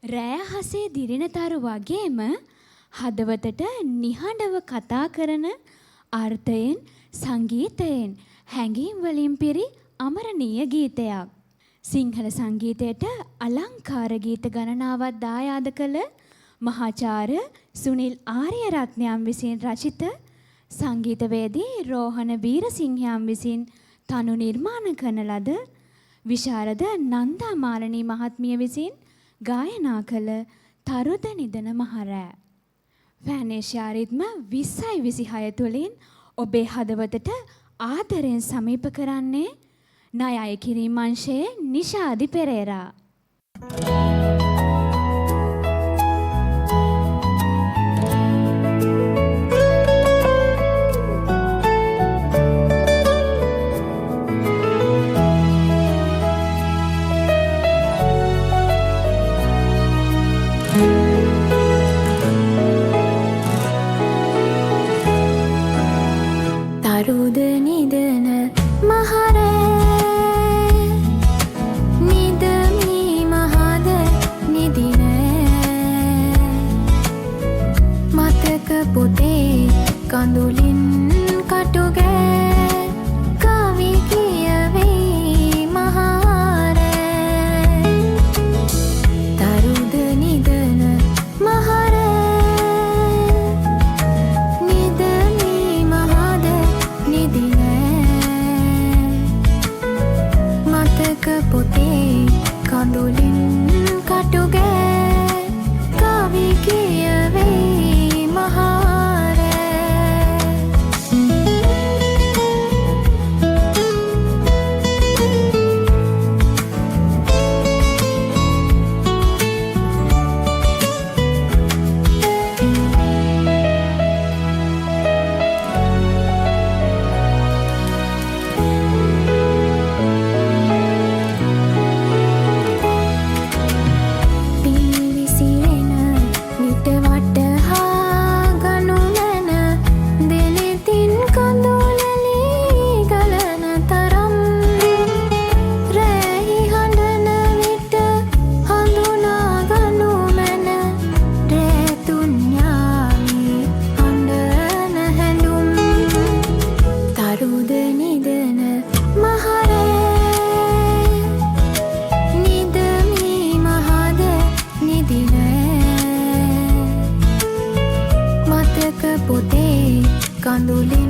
රෑහසේ දිරිනතරු වගේම හදවතට නිහඬව කතා කරන අර්ථයෙන් සංගීතයෙන් හැඟීම් වලින් පිරි අමරණීය ගීතයක්. සිංහල සංගීතයට අලංකාර ගීත ගණනාවක් දායාද කළ මහාචාර්ය සුනිල් ආරියරත්නයන් විසින් රචිත සංගීතවේදී රෝහණ වීරසිංහයන් විසින් තනු නිර්මාණ කරන ලද විශාරද නන්දා මාලනී මහත්මිය විසින් ගායනා කළ තරුද නිදන මහරෑ. ෆැනේෂියා රිද්ම 2026 තුළින් ඔබේ හදවතට ආදරෙන් සමීප කරන්නේ ණයයි කිරීම අංශයේ නිෂාදි පෙරේරා. තරුද නිදන මහරෑ නිදමි මහද නිදිනෑ මතක පොතේ කඳුලින් කටුගෑ කවි කියවෙයි මහරෑ තරුද නිදන පොතේ කඳුලින් කටුගෑ කවි කියවෙයි මහරෑ පොතේ කඳුලින්